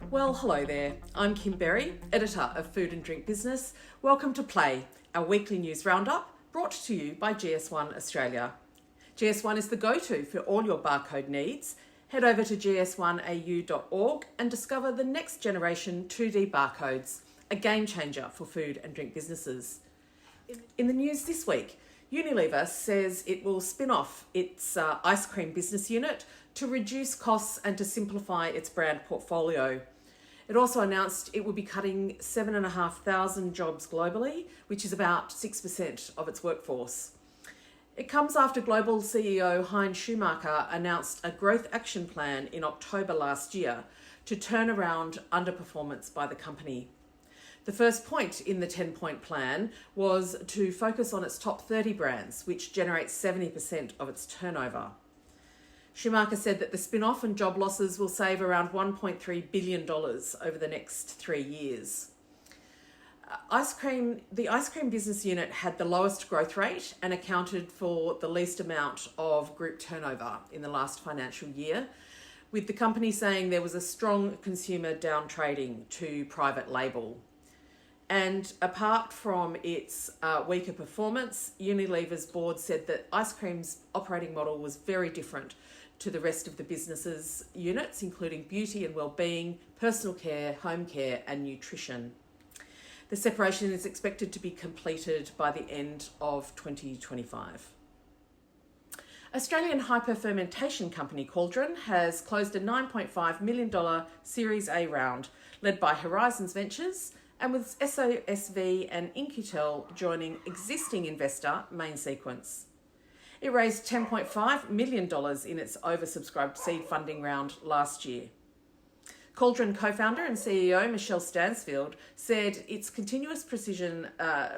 Well, hello there. I'm Kim Berry, editor of Food and Drink Business. Welcome to Play, our weekly news roundup brought to you by GS1 Australia. GS1 is the go-to for all your barcode needs. Head over to gs1au.org and discover the next generation 2D barcodes, a game changer for food and drink businesses. In the news this week, Unilever says it will spin off its ice cream business unit to reduce costs and to simplify its brand portfolio. It also announced it will be cutting 7,500 jobs globally, which is about 6% of its workforce. It comes after global CEO Heinz Schumacher announced a growth action plan in October last year to turn around underperformance by the company. The first point in the 10-point plan was to focus on its top 30 brands, which generate 70% of its turnover. Schumacher said that the spin-off and job losses will save around $1.3 billion over the next 3 years. The ice cream business unit had the lowest growth rate and accounted for the least amount of group turnover in the last financial year, with the company saying there was a strong consumer downtrading to private label. And apart from its weaker performance, Unilever's board said that ice cream's operating model was very different to the rest of the business's units, including beauty and wellbeing, personal care, home care and nutrition. The separation is expected to be completed by the end of 2025. Australian hyper-fermentation company Cauldron has closed a $9.5 million Series A round led by Horizons Ventures, and with SOSV and In-Q-Tel joining existing investor Main Sequence. It raised $10.5 million in its oversubscribed seed funding round last year. Cauldron co-founder and CEO Michelle Stansfield said its continuous precision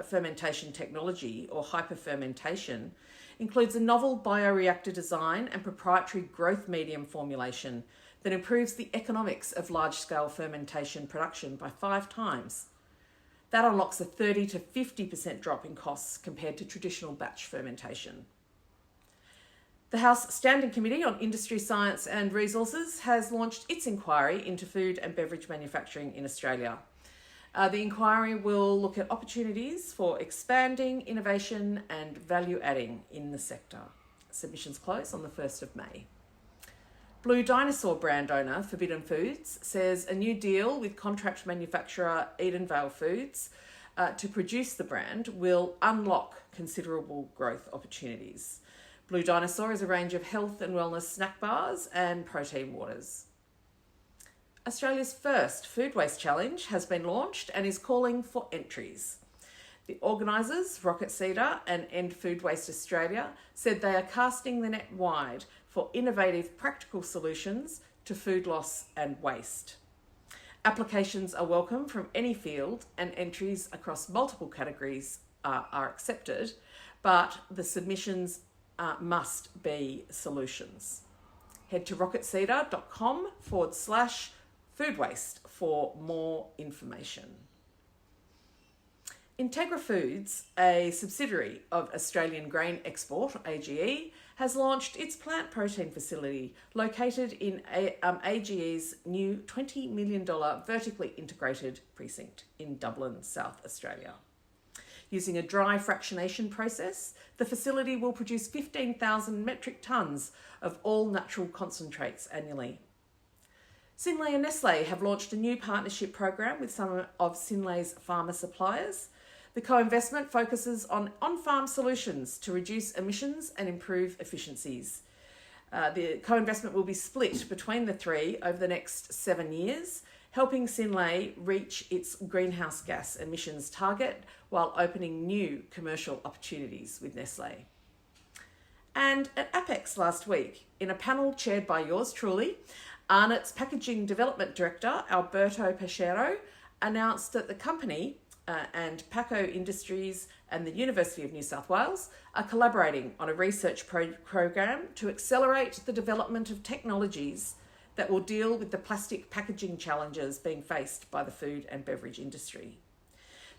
fermentation technology, or hyperfermentation, includes a novel bioreactor design and proprietary growth medium formulation that improves the economics of large-scale fermentation production by 5 times. That unlocks a 30 to 50% drop in costs compared to traditional batch fermentation. The House Standing Committee on Industry, Science and Resources has launched its inquiry into food and beverage manufacturing in Australia. The inquiry will look at opportunities for expanding innovation and value adding in the sector. Submissions close on the 1st of May. Blue Dinosaur brand owner Forbidden Foods says a new deal with contract manufacturer Edenvale Foods to produce the brand will unlock considerable growth opportunities. Blue Dinosaur is a range of health and wellness snack bars and protein waters. Australia's first food waste challenge has been launched and is calling for entries. The organisers, Rocket Cedar and End Food Waste Australia, said they are casting the net wide for innovative practical solutions to food loss and waste. Applications are welcome from any field and entries across multiple categories are accepted, but the submissions must be solutions. Head to rocketcedar.com/food waste for more information. Integra Foods, a subsidiary of Australian Grain Export, AGE, has launched its plant protein facility located in AGE's new $20 million vertically integrated precinct in Dublin, South Australia. Using a dry fractionation process, the facility will produce 15,000 metric tonnes of all natural concentrates annually. Synlait and Nestlé have launched a new partnership program with some of Synlait's farmer suppliers. The co-investment focuses on on-farm solutions to reduce emissions and improve efficiencies. The co-investment will be split between the three over the next 7 years, helping Synlait reach its greenhouse gas emissions target while opening new commercial opportunities with Nestlé. And at Apex last week, in a panel chaired by yours truly, Arnott's Packaging Development Director, Alberto Peixeiro, announced that the company and Paco Industries and the University of New South Wales are collaborating on a research program to accelerate the development of technologies that will deal with the plastic packaging challenges being faced by the food and beverage industry.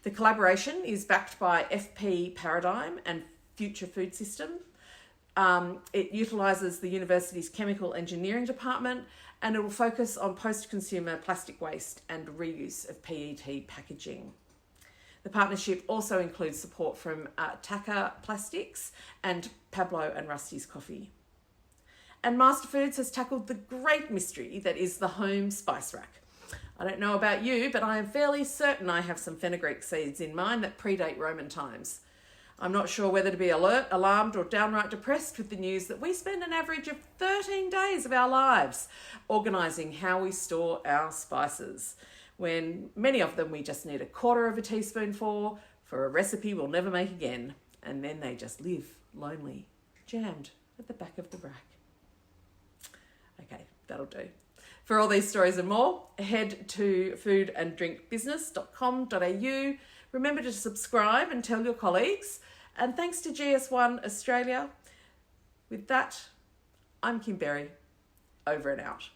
The collaboration is backed by FP Paradigm and Future Food System, It utilises the university's chemical engineering department, and it will focus on post-consumer plastic waste and reuse of PET packaging. The partnership also includes support from Tacca Plastics and Pablo and Rusty's Coffee. And MasterFoods has tackled the great mystery that is the home spice rack. I don't know about you, but I am fairly certain I have some fenugreek seeds in mine that predate Roman times. I'm not sure whether to be alert, alarmed, or downright depressed with the news that we spend an average of 13 days of our lives organising how we store our spices, when many of them we just need a quarter of a teaspoon for a recipe we'll never make again, and then they just live lonely, jammed at the back of the rack. Okay, that'll do. For all these stories and more, head to foodanddrinkbusiness.com.au. Remember to subscribe and tell your colleagues. And thanks to GS1 Australia. With that, I'm Kim Berry. Over and out.